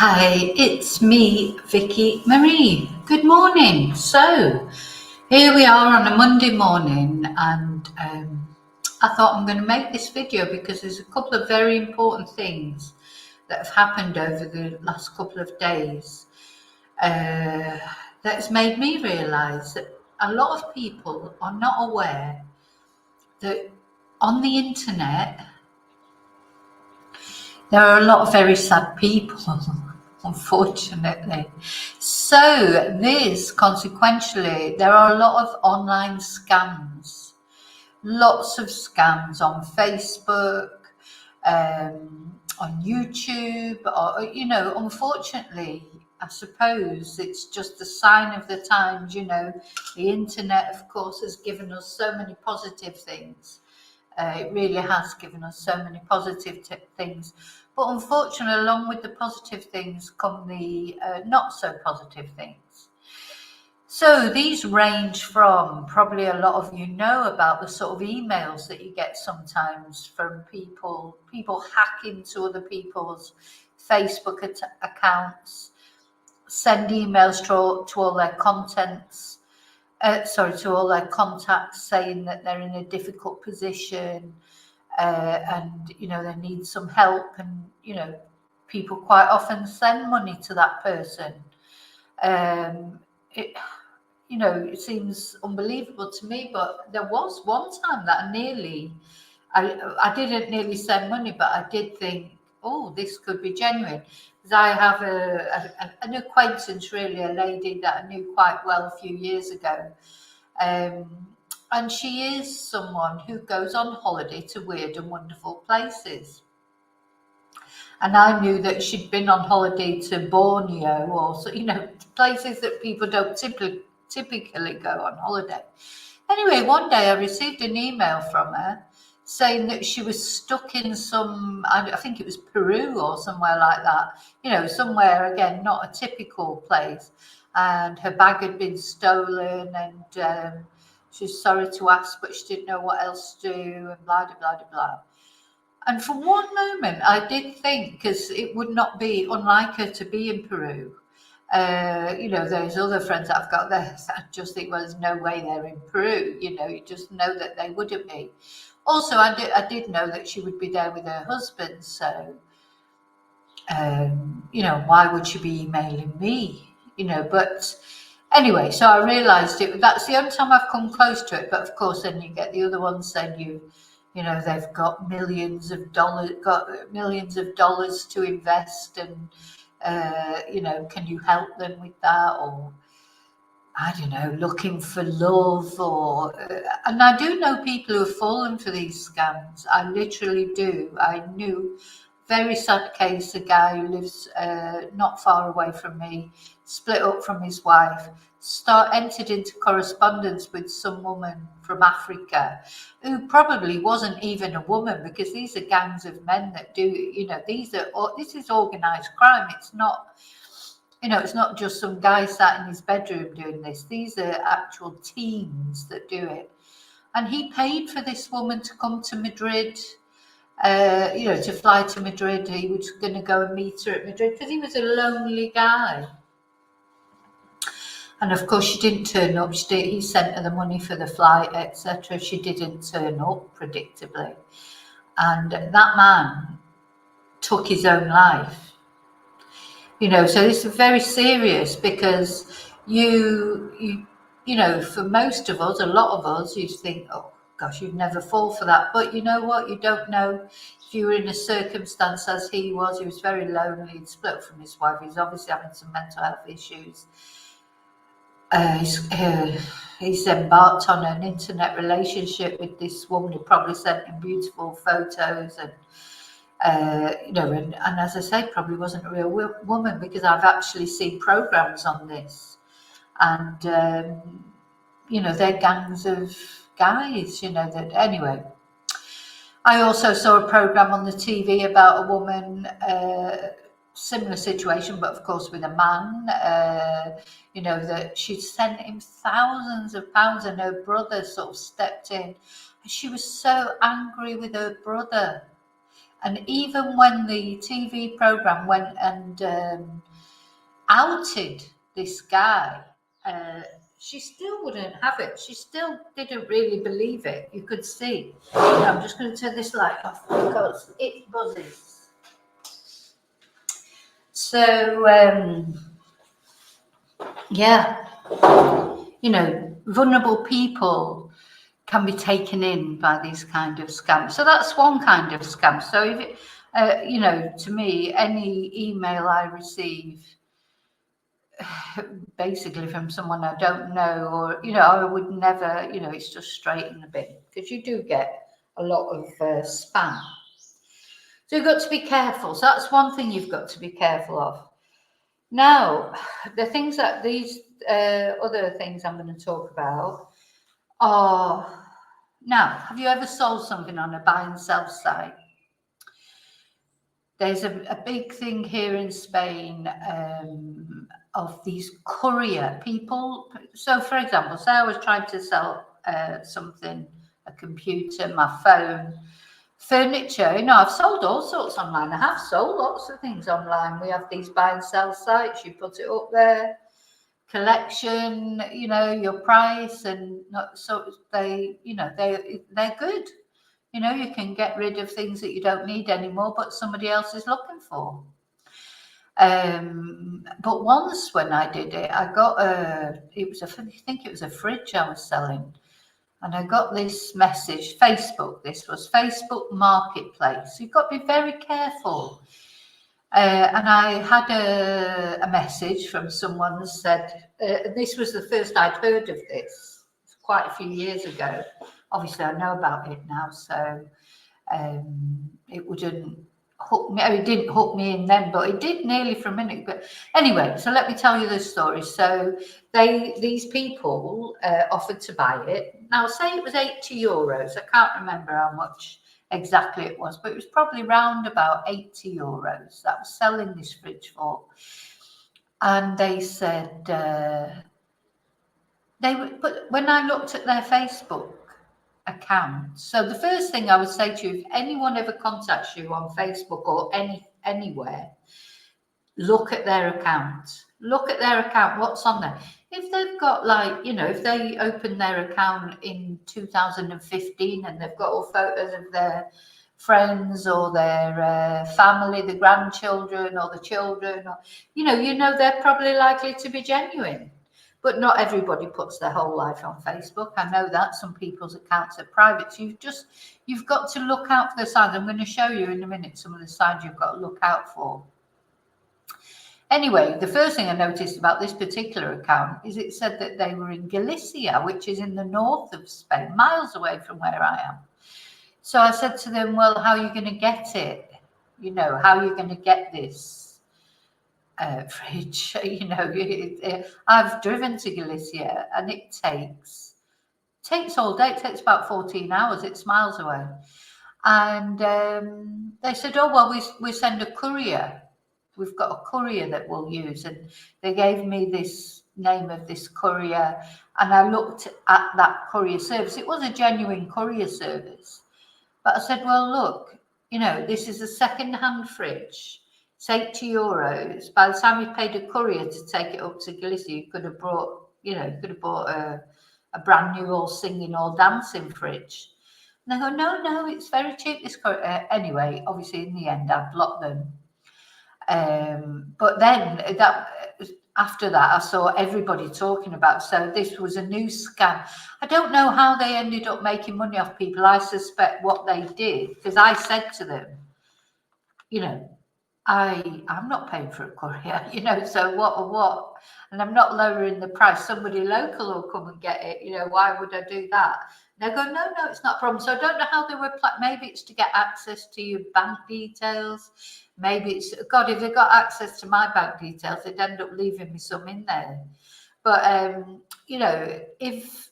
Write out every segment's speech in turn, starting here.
Hi, it's me, Vicki Marie. Good morning. So, here we are on a Monday morning, and I thought I'm going to make this video because there's a couple of very important things that have happened over the last couple of days that has made me realise that a lot of people are not aware that on the internet there are a lot of very sad people, unfortunately. So consequentially, there are a lot of online scams, lots of scams on Facebook, on YouTube, or, unfortunately, I suppose it's just a sign of the times, the internet, of course, has given us so many positive things. It really has given us so many positive things. But unfortunately, along with the positive things come the not so positive things. So these range from, probably a lot of you know about the sort of emails that you get sometimes from people hack into other people's Facebook accounts, send emails to all their contents, to all their contacts, saying that they're in a difficult position, and they need some help, and people quite often send money to that person. It seems unbelievable to me, but there was one time that I didn't nearly send money, but I did think, oh, this could be genuine. Because I have an acquaintance, really, a lady that I knew quite well a few years ago. And she is someone who goes on holiday to weird and wonderful places. And I knew that she'd been on holiday to Borneo, or places that people don't typically go on holiday. Anyway, one day I received an email from her saying that she was stuck in I think it was Peru or somewhere like that, somewhere, again, not a typical place. And her bag had been stolen, and she's sorry to ask, but she didn't know what else to do, and blah, blah, blah, blah. And for one moment, I did think, because it would not be unlike her to be in Peru. There's other friends that I've got there. I just think, well, there's no way they're in Peru. You just know that they wouldn't be. Also, I did know that she would be there with her husband. So, why would she be emailing me? But anyway, so I realised that's the only time I've come close to it. But of course, then you get the other ones saying they've got millions of dollars to invest, and can you help them with that? Or I don't know, looking for love, and I do know people who have fallen for these scams. I literally do. I knew very sad case, a guy who lives not far away from me, split up from his wife, entered into correspondence with some woman from Africa who probably wasn't even a woman, because these are gangs of men that do, this is organized crime. It's not just some guy sat in his bedroom doing this. These are actual teams that do it. And he paid for this woman to come to Madrid, to fly to Madrid. He was going to go and meet her at Madrid because he was a lonely guy. And of course, she didn't turn up. He sent her the money for the flight, etc. She didn't turn up, predictably. And that man took his own life. So this is very serious, because for most of us, a lot of us, you think, oh gosh, you'd never fall for that. But you know what? You don't know if you were in a circumstance as he was. He was very lonely. He'd split from his wife. He's obviously having some mental health issues. He's embarked on an internet relationship with this woman who probably sent him beautiful photos, and and as I say, probably wasn't a real woman, because I've actually seen programs on this, and they're gangs of guys, that anyway. I also saw a program on the TV about a woman, similar situation, but of course with a man, that she'd sent him thousands of pounds, and her brother sort of stepped in, and she was so angry with her brother. And even when the TV program went and outed this guy, she still wouldn't have it. She still didn't really believe it. You could see. I'm just going to turn this light off because it buzzes. So, yeah, vulnerable people can be taken in by these kind of scams. So that's one kind of scam. So if it, to me, any email I receive basically from someone I don't know, or I would never, it's just straight in the bin, because you do get a lot of spam. So you've got to be careful. So that's one thing you've got to be careful of. Now, the things that these other things I'm going to talk about are, now, have you ever sold something on a buy and sell site? There's a big thing here in Spain of these courier people. So, for example, say I was trying to sell something, a computer, my phone, furniture. I've sold all sorts online. I have sold lots of things online. We have these buy and sell sites. You put it up there, collection, your price, and so they're good. You can get rid of things that you don't need anymore, but somebody else is looking for. But once when I did it, I got I think it was a fridge I was selling. And I got this message, Facebook. This was Facebook Marketplace. You've got to be very careful. And I had a message from someone that said, this was the first I'd heard of this. It's quite a few years ago. Obviously, I know about it now, so it wouldn't hook me. It didn't hook me in then, but it did nearly for a minute. But anyway, so let me tell you the story. So these people offered to buy it. Now, say it was €80. I can't remember how much exactly it was, but it was probably round about €80 that was selling this fridge for. And they said but when I looked at their Facebook account, so the first thing I would say to you, if anyone ever contacts you on Facebook or anywhere, look at their account. Look at their account, what's on there. If they've got if they open their account in 2015 and they've got all photos of their friends or their family, the grandchildren or the children, or, they're probably likely to be genuine. But not everybody puts their whole life on Facebook. I know that some people's accounts are private. So you've got to look out for the signs. I'm going to show you in a minute some of the signs you've got to look out for. Anyway, the first thing I noticed about this particular account is it said that they were in Galicia, which is in the north of Spain, miles away from where I am. So I said to them, well, how are you going to get it? How are you going to get this fridge? I've driven to Galicia and it takes all day. It takes about 14 hours. It's miles away. And they said, oh, well, we send a courier. We've got a courier that we'll use. And they gave me this name of this courier. And I looked at that courier service. It was a genuine courier service. But I said, well, look, this is a second-hand fridge. It's €80. By the time you paid a courier to take it up to Galicia, you could have bought a brand new all singing, all dancing fridge. And they go, no, it's very cheap. This anyway, obviously, in the end, I blocked them. But then after that, I saw everybody talking about. So this was a new scam. I don't know how they ended up making money off people. I suspect what they did, because I said to them, I'm not paying for a courier, so what? And I'm not lowering the price. Somebody local will come and get it. Why would I do that? And they go, no, it's not a problem. So I don't know how they were. Maybe it's to get access to your bank details. Maybe it's, God, if they got access to my bank details, they'd end up leaving me some in there. But, if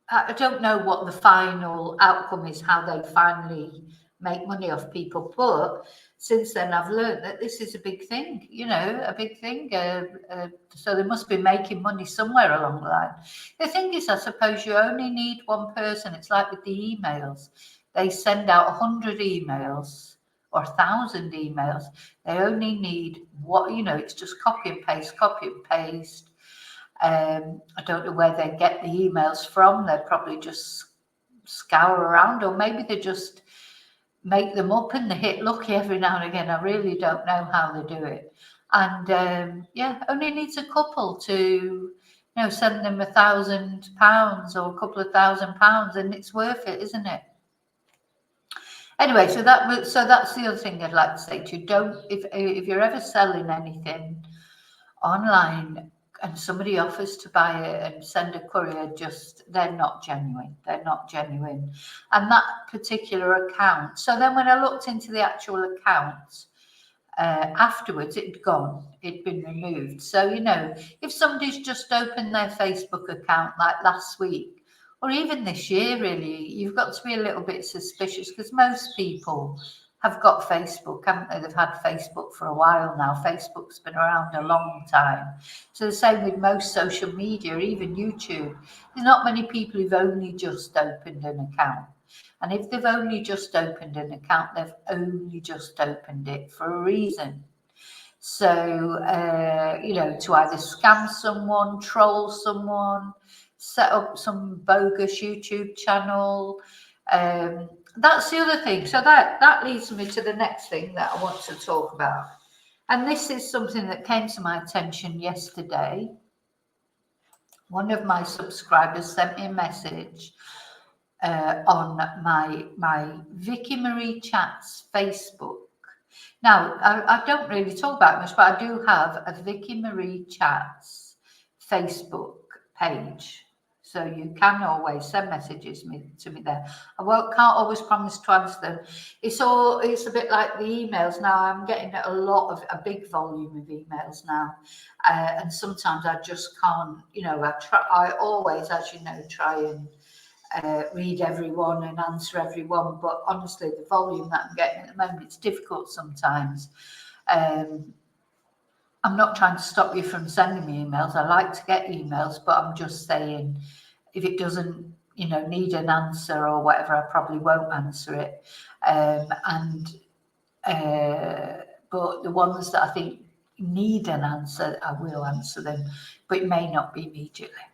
I don't know what the final outcome is, how they finally make money off people. But since then, I've learned that this is a big thing, a big thing. So they must be making money somewhere along the line. The thing is, I suppose you only need one person. It's like with the emails. they send out 100 emails or 1,000 emails. They only need what, it's just copy and paste, copy and paste. I don't know where they get the emails from. They probably just scour around, or maybe they just make them up and they hit lucky every now and again. I really don't know how they do it. And only needs a couple to send them £1,000 or a couple of £1,000, and it's worth it, isn't it? Anyway, so that's the other thing I'd like to say to you. Don't, if you're ever selling anything online and somebody offers to buy it and send a courier, they're not genuine. They're not genuine. And that particular account. So then when I looked into the actual account, afterwards it'd gone, it'd been removed. So, if somebody's just opened their Facebook account like last week, or even this year, really, you've got to be a little bit suspicious, because most people have got Facebook, haven't they? They've had Facebook for a while now. Facebook's been around a long time. So the same with most social media, even YouTube. There's not many people who've only just opened an account. And if they've only just opened an account, they've only just opened it for a reason. So, to either scam someone, troll someone, set up some bogus YouTube channel. That's the other thing. So that leads me to the next thing that I want to talk about. And this is something that came to my attention yesterday. One of my subscribers sent me a message on my Vicki Marie Chats Facebook. Now, I don't really talk about it much, but I do have a Vicki Marie Chats Facebook page. So you can always send messages to me there. Can't always promise to answer them. It's a bit like the emails now. I'm getting a big volume of emails now, and sometimes I just can't. I always, as you know, try and read everyone and answer everyone, but honestly, the volume that I'm getting at the moment, it's difficult sometimes. I'm not trying to stop you from sending me emails. I like to get emails, but I'm just saying, if it doesn't, need an answer or whatever, I probably won't answer it. But the ones that I think need an answer, I will answer them, but it may not be immediately.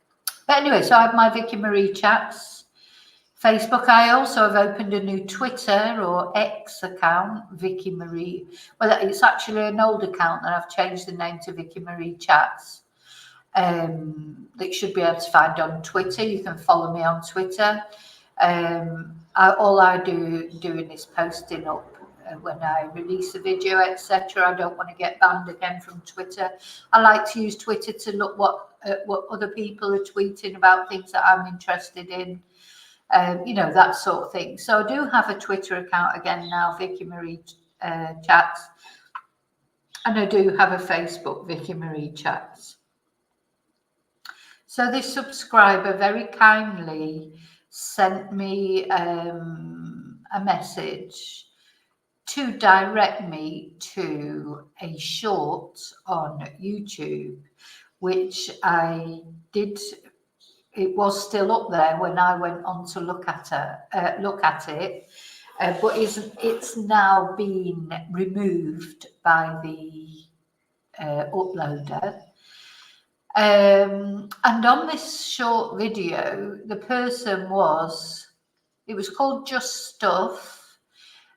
But anyway, so I have my Vicki Marie Chats Facebook. I also have opened a new Twitter or X account, Vicki Marie. Well, it's actually an old account that I've changed the name to Vicki Marie Chats. That you should be able to find on Twitter. You can follow me on Twitter. All I doing is posting up when I release a video, etc. I don't want to get banned again from Twitter. I like to use Twitter to look what other people are tweeting about things that I'm interested in. That sort of thing. So I do have a Twitter account again now, Vicki Marie Chats, and I do have a Facebook, Vicki Marie Chats. So this subscriber very kindly sent me a message to direct me to a short on YouTube, which I did. It was still up there when I went on to look at it, but it's now been removed by the uploader. And on this short video, the person it was called Just Stuff.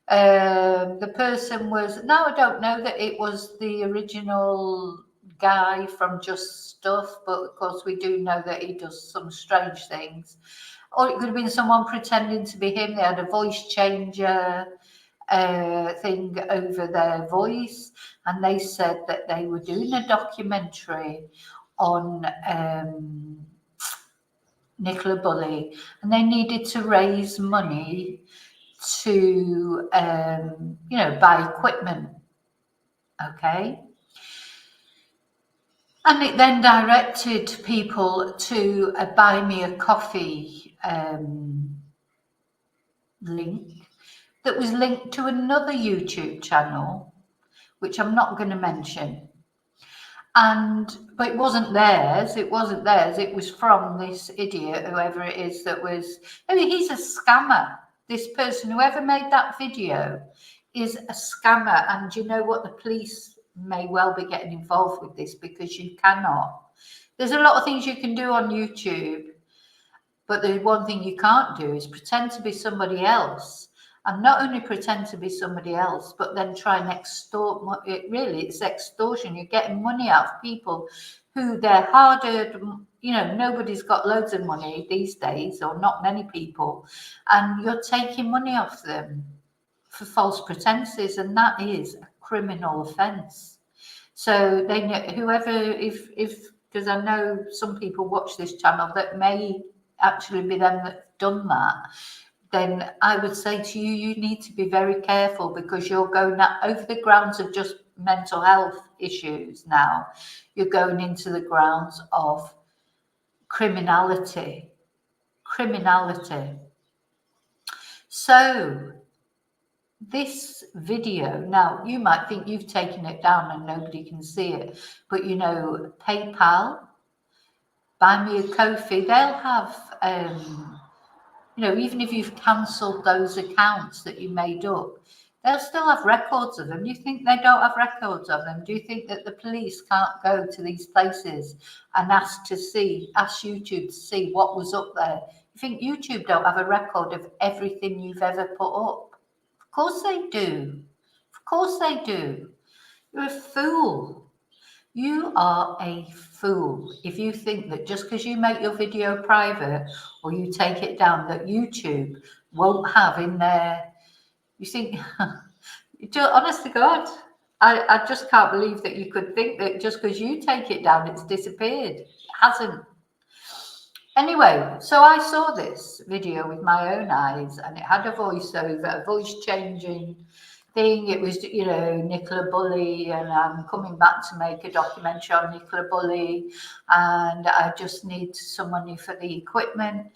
The person now I don't know that it was the original guy from Just Stuff, but of course we do know that he does some strange things. Or it could have been someone pretending to be him. They had a voice changer thing over their voice, and they said that they were doing a documentary on Nicola Bulley, and they needed to raise money to buy equipment. Okay. And it then directed people to a buy me a coffee link that was linked to another YouTube channel, which I'm not going to mention. But it wasn't theirs. It was from this idiot, whoever it is, he's a scammer. This person, whoever made that video, is a scammer. And you know what? The police may well be getting involved with this, because you cannot. There's a lot of things you can do on YouTube, but the one thing you can't do is pretend to be somebody else. And not only pretend to be somebody else, but then try and extort. It's extortion. You're getting money out of people who they're hard-earned. Nobody's got loads of money these days, or not many people, and you're taking money off them for false pretenses, and that is a criminal offence. So they know, whoever, if because I know some people watch this channel that may actually be them that's done that, then I would say to you, you need to be very careful, because you're going over the grounds of just mental health issues now. You're going into the grounds of criminality. So this video, now you might think you've taken it down and nobody can see it, but PayPal, Buy Me a Ko-fi, they'll have even if you've cancelled those accounts that you made up, they'll still have records of them. Do you think they don't have records of them? Do you think that the police can't go to these places and ask YouTube to see what was up there? You think YouTube don't have a record of everything you've ever put up? Of course they do. Of course they do. You're a fool. You are a fool if you think that just because you make your video private or you take it down, that YouTube won't have in there. You think, honest to God, I just can't believe that you could think that just because you take it down, it's disappeared. It hasn't. Anyway, so I saw this video with my own eyes, and it had a voiceover, a voice changing thing. It was, Nicola Bulley, and I'm coming back to make a documentary on Nicola Bulley, and I just need some money for the equipment.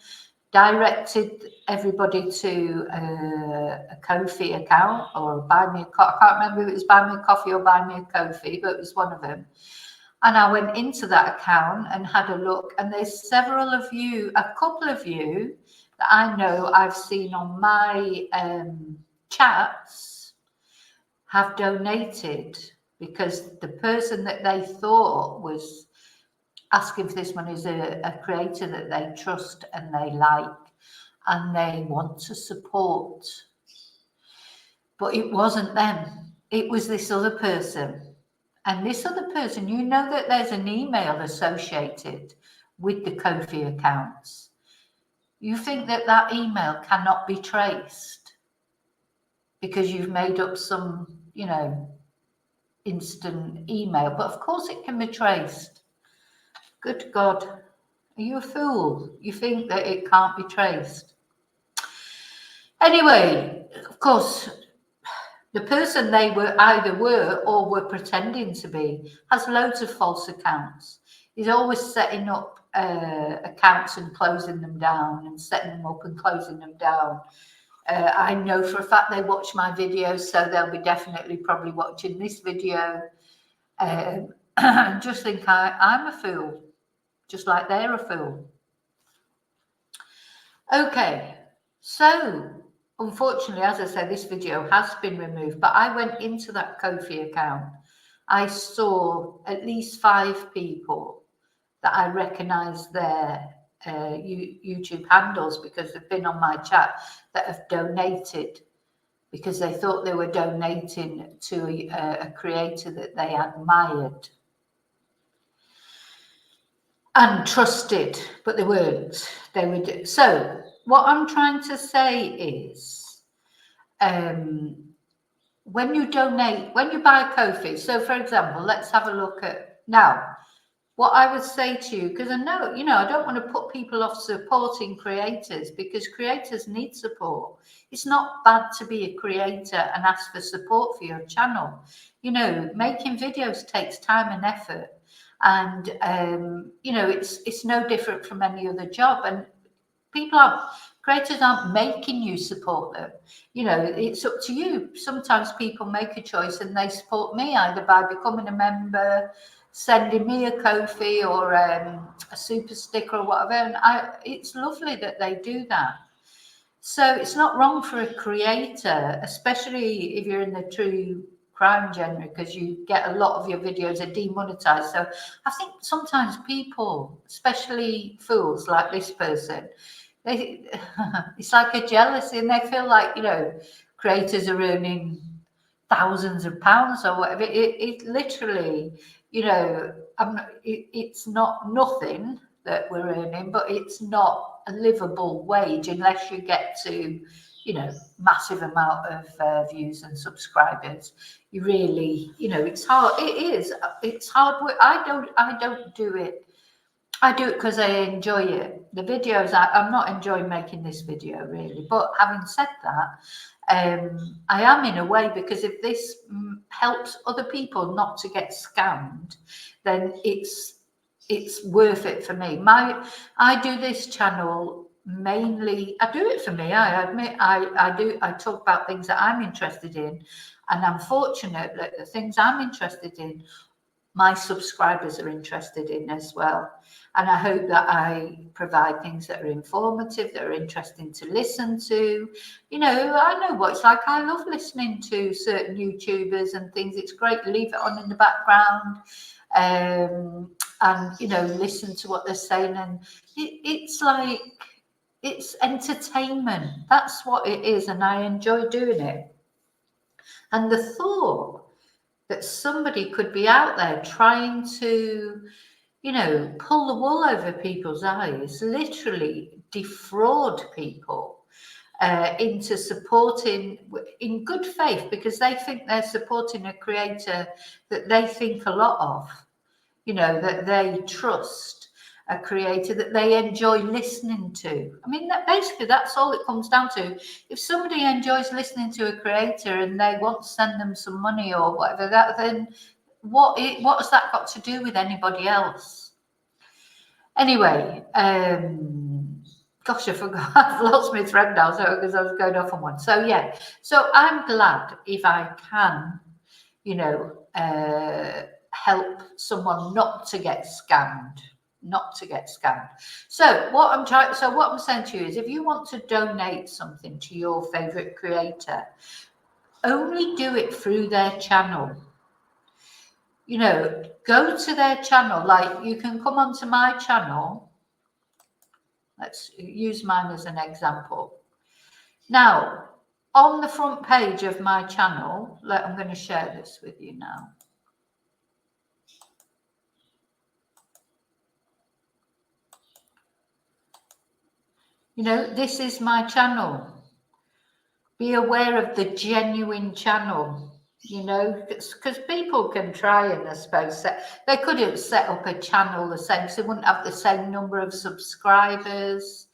Directed everybody to a Ko-fi account, or Buy Me a Coffee. I can't remember if it was Buy Me a Coffee or Buy Me a Ko-fi, but it was one of them. And I went into that account and had a look, and there's a couple of you that I know I've seen on my chats have donated, because the person that they thought was asking for this money is a creator that they trust and they like and they want to support. But it wasn't them. It was this other person. And this other person, that there's an email associated with the Ko-fi accounts. You think that email cannot be traced because you've made up some, instant email. But of course it can be traced. Good God. Are you a fool? You think that it can't be traced? Anyway, of course, the person they either were or were pretending to be has loads of false accounts. He's always setting up accounts and closing them down, and setting them up and closing them down. I know for a fact they watch my videos, so they'll be definitely probably watching this video. Just think I'm a fool, just like they're a fool. Okay, so unfortunately, as I said, this video has been removed, but I went into that Ko-fi account. I saw at least 5 people that I recognised their YouTube handles, because they've been on my chat, that have donated because they thought they were donating to a creator that they admired and trusted, but they weren't. They were. So what I'm trying to say is, when you donate, when you buy Ko-fi, so for example, let's have a look at now. What I would say to you, because I know, I don't want to put people off supporting creators, because creators need support. It's not bad to be a creator and ask for support for your channel. Making videos takes time and effort, and it's no different from any other job. And creators aren't making you support them. It's up to you. Sometimes people make a choice and they support me either by becoming a member, sending me a Ko-fi or a super sticker or whatever, and it's lovely that they do that. So it's not wrong for a creator, especially if you're in the true crime genre, because you get a lot of your videos are demonetized. So I think sometimes people, especially fools like this person, they it's like a jealousy, and they feel like, you know, creators are earning thousands of pounds or whatever. It literally, you know, it's not nothing that we're earning, but it's not a livable wage unless you get to, you know, massive amount of views and subscribers. You really, you know, it's hard. It's hard work. I don't do it. I do it because I enjoy it. The videos, I'm not enjoying making this video really. But having said that, I am in a way, because if this helps other people not to get scammed, then it's worth it for me. I do this channel mainly. I do it for me. I admit I talk about things that I'm interested in, and I'm fortunate that the things I'm interested in, my subscribers are interested in as well. And I hope that I provide things that are informative, that are interesting to listen to. You know, I know what it's like. I love listening to certain YouTubers and things. It's great to leave it on in the background, and, you know, listen to what they're saying. And it's like, it's entertainment. That's what it is. And I enjoy doing it. And the thought that somebody could be out there trying to, you know, pull the wool over people's eyes, literally defraud people into supporting in good faith, because they think they're supporting a creator that they think a lot of, you know, that they trust, a creator that they enjoy listening to. I mean, basically that's all it comes down to. If somebody enjoys listening to a creator and they want to send them some money or whatever, that then what has that got to do with anybody else? Anyway, gosh, I forgot. I've lost my thread now, so because I was going off on one. So yeah, so I'm glad if I can, you know, help someone not to get scammed. Not to get scammed. So what I'm saying to you is, if you want to donate something to your favorite creator, only do it through their channel. You know, go to their channel. Like, you can come onto my channel. Let's use mine as an example. Now, on the front page of my channel, I'm going to share this with you now. You know, this is my channel. Be aware of the genuine channel, you know, because people can try and, I suppose, they couldn't set up a channel the same, so they wouldn't have the same number of subscribers.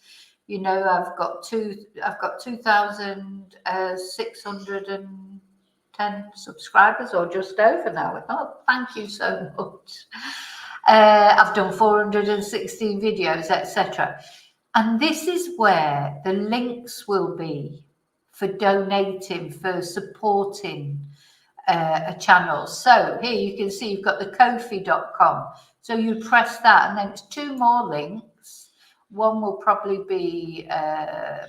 You know, I've got 2,610 subscribers, or just over now. Oh, thank you so much. I've done 416 videos, etc. And this is where the links will be for donating, for supporting a channel. So here you can see you've got the Ko-fi.com. So you press that, and then it's two more links. One will probably be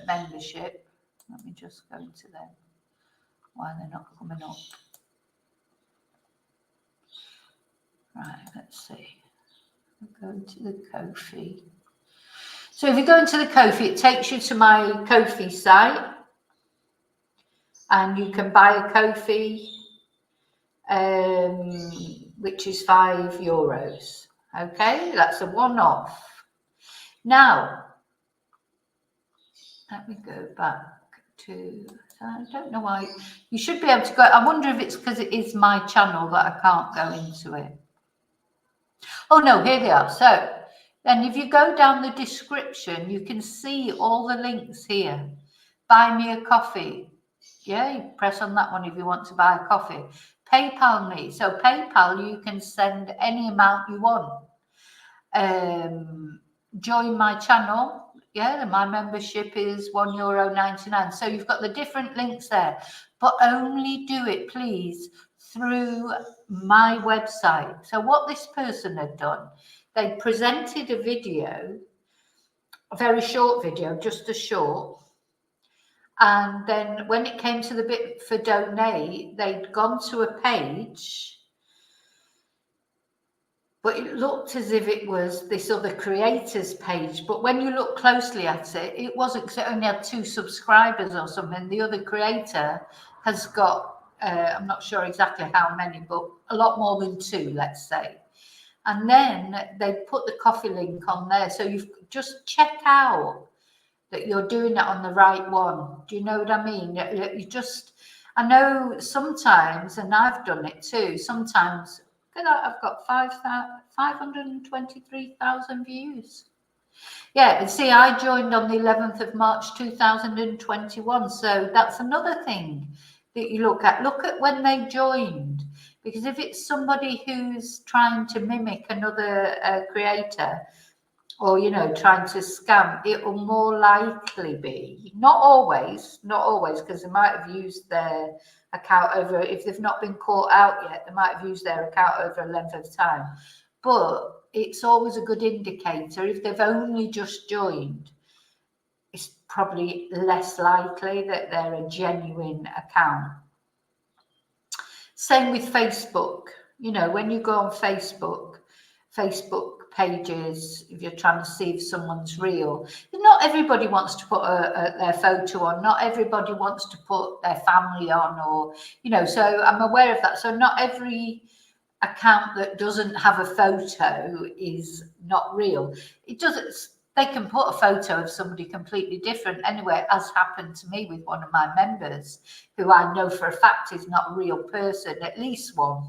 membership. Let me just go into them. Why they're not coming up? Right, let's see. I'll go into the Ko-fi. So if you go into the Ko-fi, it takes you to my Ko-fi site, and you can buy a Ko-fi, which is €5. Okay, that's a one-off. Now, let me go back to, I don't know why, you should be able to go, I wonder if it's because it is my channel that I can't go into it. Oh no, here they are. So then if you go down the description, you can see all the links here. Buy me a coffee. Yeah, you press on that one if you want to buy a coffee. PayPal me. So PayPal, you can send any amount you want. Join my channel. Yeah, my membership is €1.99. So you've got the different links there, but only do it, please, through my website. So what this person had done, they presented a video, a very short video, just a short, And then when it came to the bit for donate, they'd gone to a page, but it looked as if it was this other creator's page. But when you look closely at it, it wasn't, because it only had 2 subscribers or something. The other creator has got, I'm not sure exactly how many, but a lot more than 2, let's say. And then they put the coffee link on there. So you've just check out that you're doing it on the right one. Do you know what I mean? You just, I know sometimes, and I've done it too, sometimes, I've got 523,000 views. Yeah, and see, I joined on the 11th of March 2021. So that's another thing that you look at. Look at when they joined. Because if it's somebody who's trying to mimic another creator, or trying to scam, it will more likely be, not always, because they might have used their account over, if they've not been caught out yet, they might have used their account over a length of time. But it's always a good indicator. If they've only just joined, it's probably less likely that they're a genuine account. Same with Facebook. When you go on Facebook pages, if you're trying to see if someone's real, not everybody wants to put their photo on, not everybody wants to put their family on, or so I'm aware of that. So not every account that doesn't have a photo is not real. It doesn't, they can put a photo of somebody completely different anyway, as happened to me with one of my members, who I know for a fact is not a real person, at least one.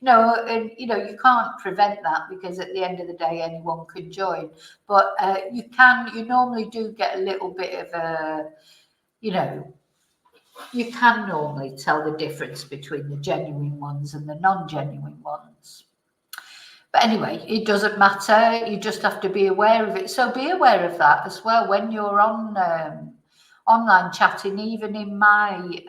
And you can't prevent that, because at the end of the day, anyone can join. But you normally do get a little bit of a, you can normally tell the difference between the genuine ones and the non-genuine ones. But anyway, it doesn't matter. You just have to be aware of it. So be aware of that as well when you're on online chatting, even in my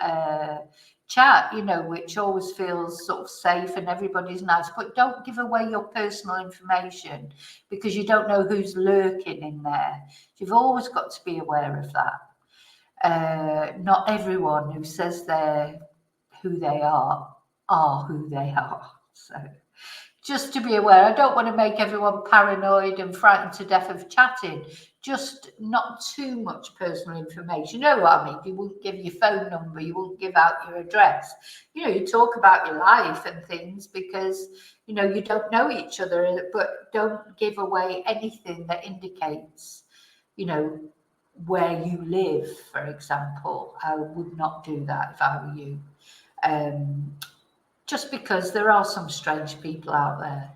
chat, which always feels sort of safe and everybody's nice. But don't give away your personal information, because you don't know who's lurking in there. You've always got to be aware of that. Not everyone who says they're who they are who they are. So just to be aware, I don't want to make everyone paranoid and frightened to death of chatting. Just not too much personal information. You know what I mean? You wouldn't give your phone number, you wouldn't give out your address. You talk about your life and things, because you don't know each other, but don't give away anything that indicates where you live, for example. I would not do that if I were you. Just because there are some strange people out there.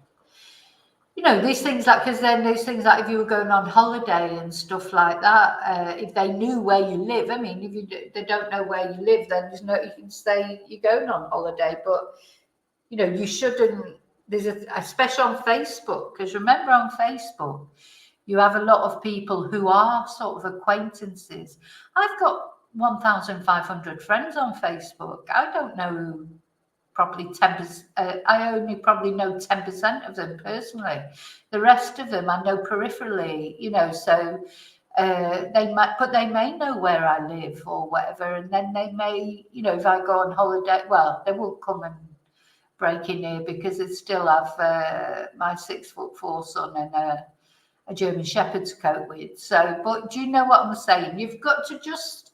These things like, because then these things like if you were going on holiday and stuff like that, if they knew where you live, I mean, if they don't know where you live, then you can say you're going on holiday, but you shouldn't. There's especially on Facebook, because remember, on Facebook, you have a lot of people who are sort of acquaintances. I've got 1,500 friends on Facebook. I don't know probably 10%. I only probably know 10% of them personally. The rest of them I know peripherally, so they may know where I live or whatever, and then they may, if I go on holiday, well, they won't come and break in here, because they still have my 6'4" son and a German Shepherd to cope with. So, but do you know what I'm saying? You've got to just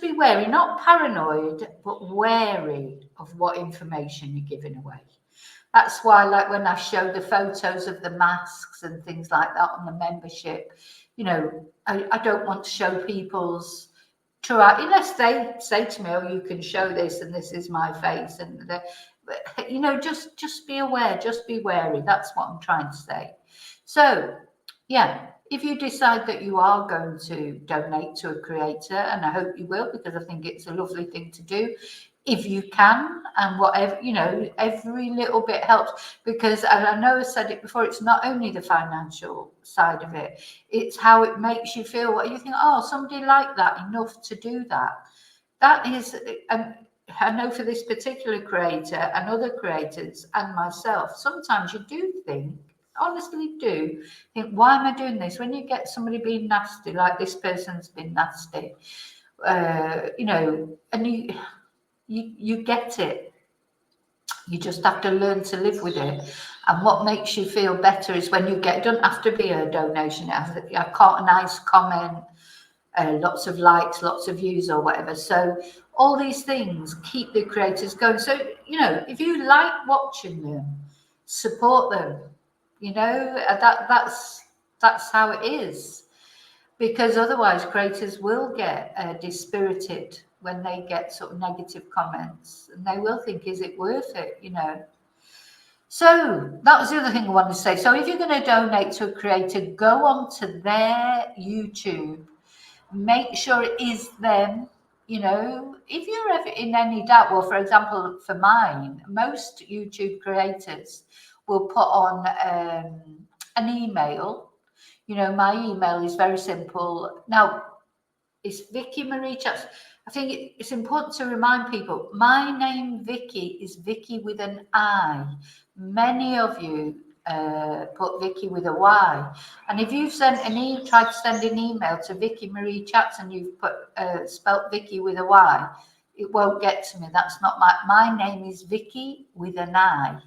be wary, not paranoid, but wary of what information you're giving away. That's why, like when I show the photos of the masks and things like that on the membership, I don't want to show people's true, unless they say to me, oh, you can show this and this is my face. And, just be aware, just be wary. That's what I'm trying to say. So, yeah, if you decide that you are going to donate to a creator, and I hope you will, because I think it's a lovely thing to do, if you can, and whatever, every little bit helps, because, and I know I said it before, it's not only the financial side of it, it's how it makes you feel. What you think, oh, somebody liked that enough to do that. That is, I know for this particular creator and other creators and myself, sometimes you do think, honestly do think, why am I doing this? When you get somebody being nasty, like this person's been nasty, you know, and you get it. You just have to learn to live with it. And what makes you feel better is when you get, it doesn't have to be a donation. It has a nice comment, lots of likes, lots of views or whatever. So all these things keep the creators going. So, you know, if you like watching them, support them, you know, that's how it is. Because otherwise creators will get dispirited when they get sort of negative comments, and they will think, is it worth it, you know? So that was the other thing I wanted to say. So if you're going to donate to a creator, go on to their YouTube, make sure it is them. You know, if you're ever in any doubt, well, for example, for mine, most YouTube creators will put on an email. You know, my email is very simple. Now, it's Vicki Marie Chats. I think it's important to remind people, my name, Vicki, is Vicki with an I. Many of you put Vicki with a Y. And if you've tried to send an email to Vicki Marie Chats and you've put spelt Vicki with a Y, it won't get to me. That's not my name is Vicki with an I,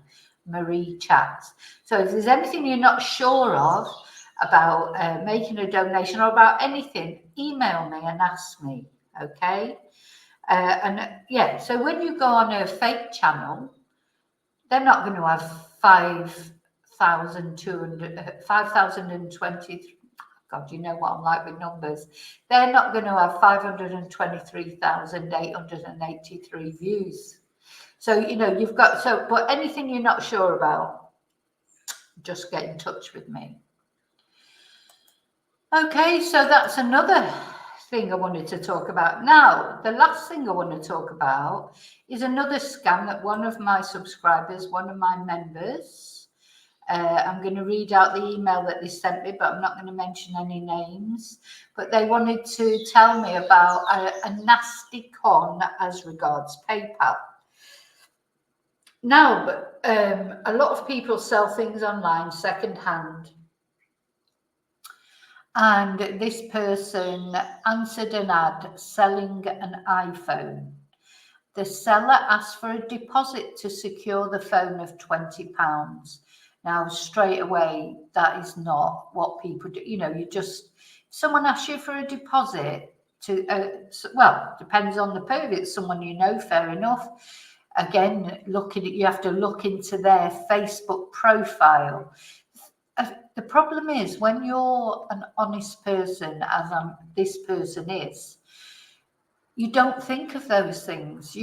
Marie Chats. So if there's anything you're not sure of about making a donation or about anything, email me and ask me, okay? And yeah, so when you go on a fake channel, they're not going to have 5,020. God, you know what I'm like with numbers. They're not going to have 523,883 views. So, you know, you've got, so, but anything you're not sure about, just get in touch with me. Okay, so that's another thing I wanted to talk about. Now, the last thing I want to talk about is another scam that one of my subscribers, one of my members, I'm going to read out the email that they sent me, but I'm not going to mention any names. But they wanted to tell me about a nasty con as regards PayPal. Now, a lot of people sell things online secondhand. And this person answered an ad selling an iPhone. The seller asked for a deposit to secure the phone of £20. Now, straight away, that is not what people do. You know, someone asks you for a deposit to, well, depends on the person. If it's someone you know, fair enough. Again, you have to look into their Facebook profile. The problem is when you're an honest person, as this person is, you don't think of those things.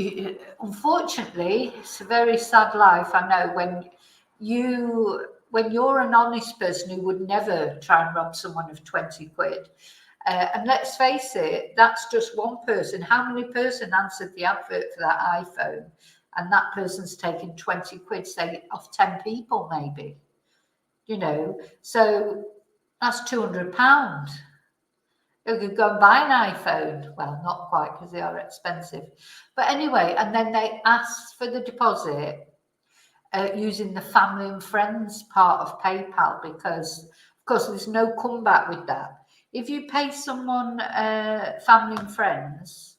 Unfortunately, it's a very sad life. I know when you're an honest person who would never try and rob someone of 20 quid. And let's face it, that's just one person. How many person answered the advert for that iPhone? And that person's taken 20 quid, say, off 10 people, maybe. You know, so that's £200. You could go and buy an iPhone. Well, not quite, because they are expensive. But anyway, and then they asked for the deposit using the family and friends part of PayPal, because, of course, there's no comeback with that. If you pay someone family and friends,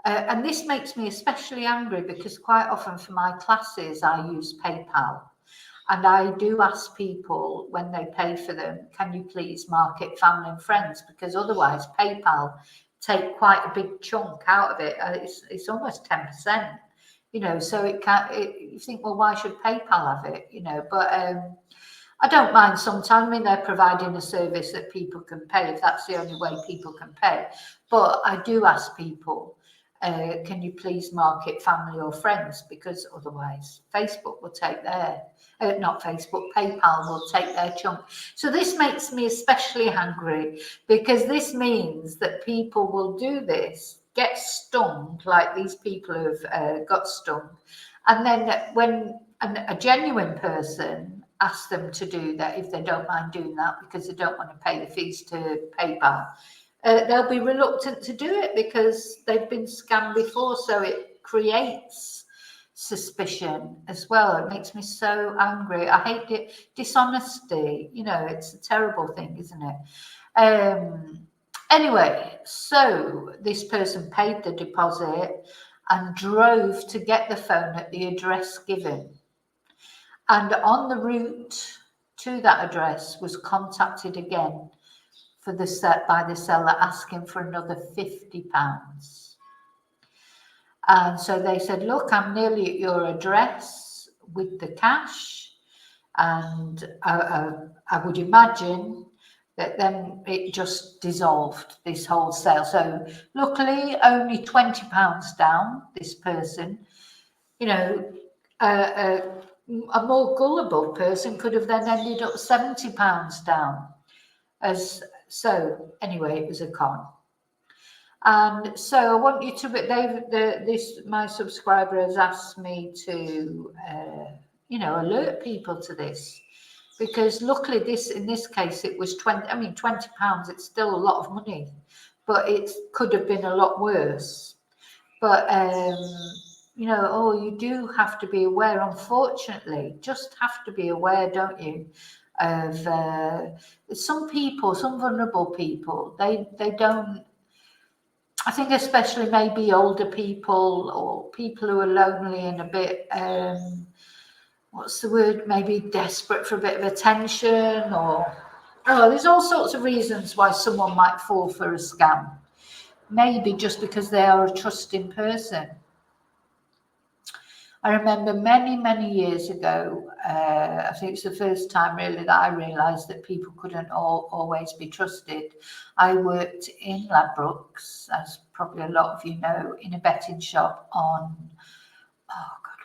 and this makes me especially angry because quite often for my classes, I use PayPal. And I do ask people when they pay for them, can you please mark it family and friends? Because otherwise PayPal take quite a big chunk out of it. It's almost 10%, you know, so you think, well, why should PayPal have it? You know, but I don't mind sometimes. I mean, they're providing a service that people can pay if that's the only way people can pay. But I do ask people, can you please mark it family or friends? Because otherwise Facebook will take their, not Facebook, PayPal will take their chunk. So this makes me especially angry, because this means that people will do this, get stung like these people who've got stung. And then when a genuine person asks them to do that, if they don't mind doing that because they don't want to pay the fees to PayPal, they'll be reluctant to do it because they've been scammed before. So it creates suspicion as well. It makes me so angry. I hate it. Dishonesty, you know, it's a terrible thing, isn't it? Anyway, so this person paid the deposit and drove to get the phone at the address given. And on the route to that address was contacted again for the by the seller asking for another £50. And so they said, look, I'm nearly at your address with the cash. And I would imagine that then it just dissolved, this whole sale. So luckily, only £20 down, this person. You know, a more gullible person could have then ended up £70 down. So anyway, it was a con. And so I want you to, my subscriber has asked me to, alert people to this, because luckily in this case, it was £20, it's still a lot of money, but it could have been a lot worse. But, you do have to be aware, unfortunately, just have to be aware, don't you, of some people, some vulnerable people, they don't, I think especially maybe older people or people who are lonely and a bit, what's the word, maybe desperate for a bit of attention, or, there's all sorts of reasons why someone might fall for a scam. Maybe just because they are a trusting person. I remember many, many years ago, I think it's the first time really that I realised that people couldn't always be trusted. I worked in Ladbrokes, as probably a lot of you know, in a betting shop on,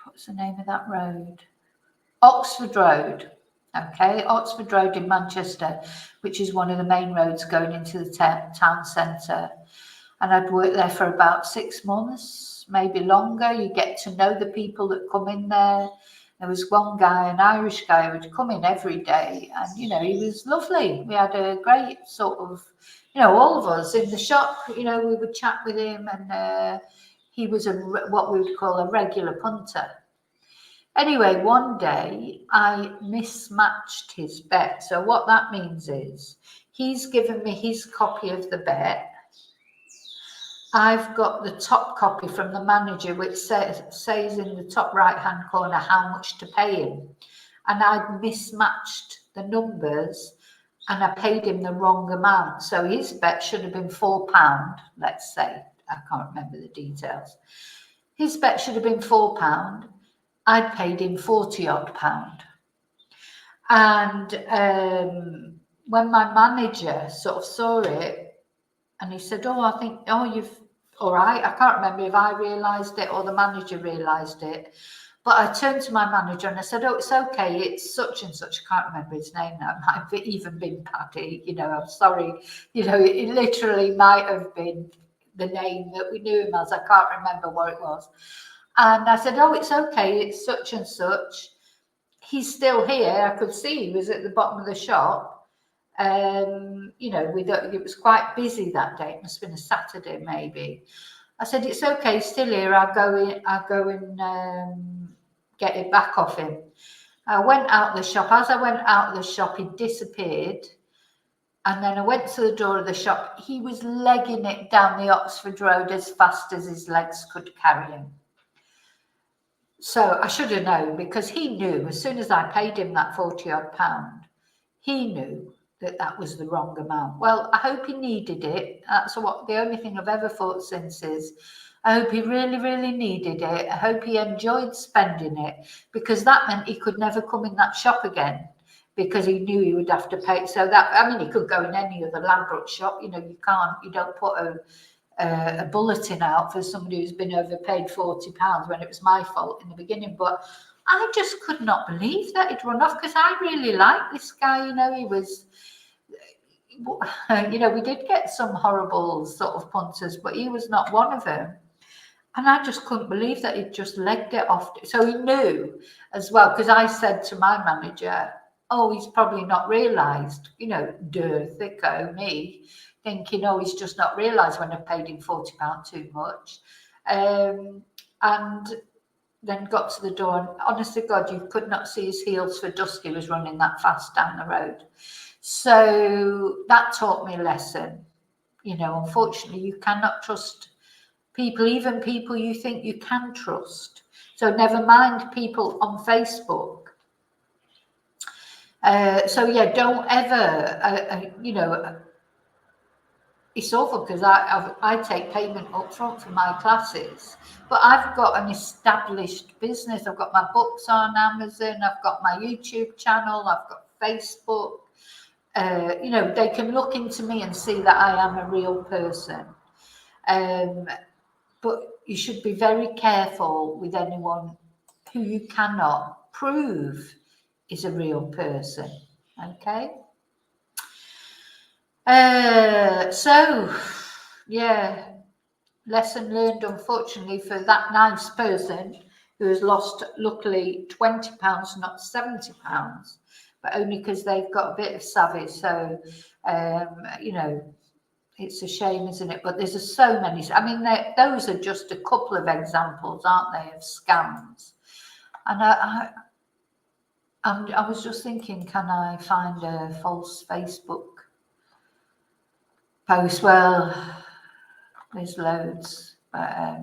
what's the name of that road? Oxford Road. Okay, Oxford Road in Manchester, which is one of the main roads going into the town centre. And I'd worked there for about 6 months, maybe longer. You get to know the people that come in there. There was one guy, an Irish guy, who would come in every day, and he was lovely. We had a great sort of, all of us in the shop, we would chat with him, and he was what we would call a regular punter. Anyway, one day I mismatched his bet. So what that means is he's given me his copy of the bet. I've got the top copy from the manager, which says in the top right-hand corner how much to pay him. And I'd mismatched the numbers and I paid him the wrong amount. So his bet should have been £4, let's say. I can't remember the details. His bet should have been £4. I'd paid him £40-odd. And when my manager sort of saw it, and he said, you've, all right. I can't remember if I realised it or the manager realised it. But I turned to my manager and I said, it's okay. It's such and such. I can't remember his name now. It might have even been Paddy. I'm sorry. It literally might have been the name that we knew him as. I can't remember what it was. And I said, it's okay. It's such and such. He's still here. I could see he was at the bottom of the shop. It was quite busy that day. It must have been a Saturday, maybe. I said, it's okay, still here. I'll go and get it back off him. I went out the shop. As I went out of the shop, he disappeared. And then I went to the door of the shop. He was legging it down the Oxford Road as fast as his legs could carry him. So I should have known, because he knew as soon as I paid him that £40-odd, he knew that was the wrong amount. Well, I hope he needed it. That's the only thing I've ever thought since is, I hope he really, really needed it. I hope he enjoyed spending it, because that meant he could never come in that shop again, because he knew he would have to pay. So he could go in any other Ladbroke shop. You don't put a bulletin out for somebody who's been overpaid £40 when it was my fault in the beginning. But I just could not believe that he'd run off, because I really liked this guy. He was, we did get some horrible sort of punters, but he was not one of them. And I just couldn't believe that he'd just legged it off. So he knew as well, because I said to my manager, he's probably not realised, thicko, me, thinking, he's just not realised when I paid him £40 too much. And then got to the door, and honest to God, you could not see his heels for dust. He was running that fast down the road. So that taught me a lesson. You know, unfortunately, you cannot trust people, even people you think you can trust. So never mind people on Facebook. So yeah, don't ever, you know, it's awful because I take payment up front for my classes, but I've got an established business. I've got my books on Amazon, I've got my YouTube channel, I've got Facebook. You know, they can look into me and see that I am a real person. But you should be very careful with anyone who you cannot prove is a real person. Okay. So yeah, lesson learned, unfortunately, for that nice person who has lost, luckily, £20, not £70, but only because they've got a bit of savvy. So, you know, it's a shame, isn't it? But there's so many. I mean, those are just a couple of examples, aren't they, of scams? And I was just thinking, can I find a false Facebook post? Well, there's loads. But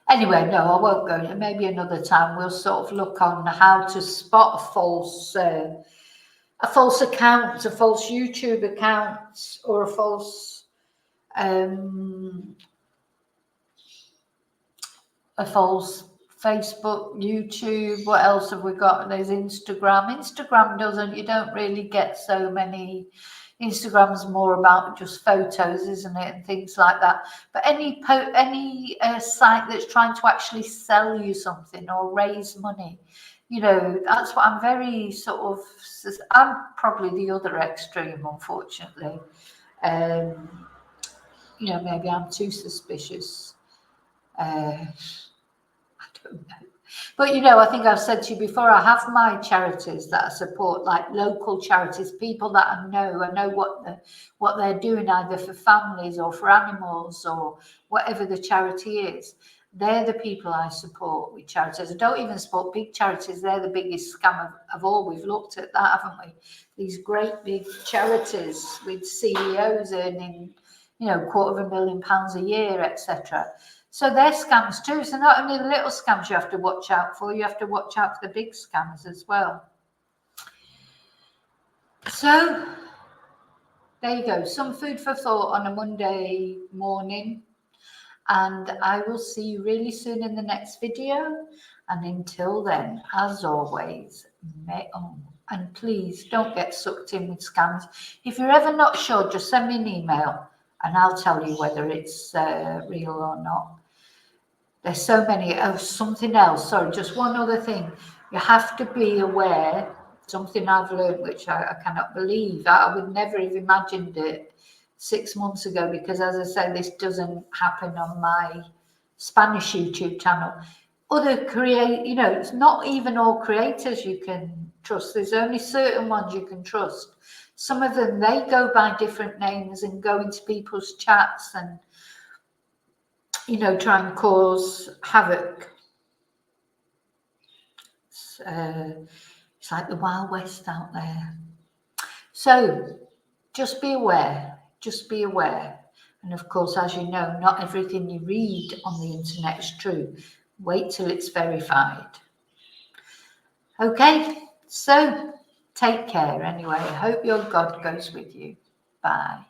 anyway, no, I won't go. Maybe another time we'll sort of look on how to spot a false account, a false YouTube account, or a false Facebook, YouTube. What else have we got? There's Instagram. Instagram doesn't, you don't really get so many. Instagram's more about just photos, isn't it, and things like that. But any site that's trying to actually sell you something or raise money, you know, that's what I'm very sort of. I'm probably the other extreme, unfortunately. You know, maybe I'm too suspicious. I don't know. But, you know, I think I've said to you before, I have my charities that I support, like local charities, people that I know what they're doing, either for families or for animals or whatever the charity is. They're the people I support with charities. I don't even support big charities. They're the biggest scam of all. We've looked at that, haven't we? These great big charities with CEOs earning, you know, £250,000 a year, etc. So they're scams too. So not only the little scams you have to watch out for, you have to watch out for the big scams as well. So there you go. Some food for thought on a Monday morning. And I will see you really soon in the next video. And until then, as always, and please don't get sucked in with scams. If you're ever not sure, just send me an email and I'll tell you whether it's real or not. There's so many. Oh, something else. Sorry, just one other thing. You have to be aware. Something I've learned, which I cannot believe. I would never have imagined it 6 months ago, because, as I say, this doesn't happen on my Spanish YouTube channel. You know, it's not even all creators you can trust. There's only certain ones you can trust. Some of them, they go by different names and go into people's chats and, you know, try and cause havoc. It's like the Wild West out there. So just be aware. Just be aware. And of course, as you know, not everything you read on the internet is true. Wait till it's verified. Okay, so take care anyway. I hope your God goes with you. Bye.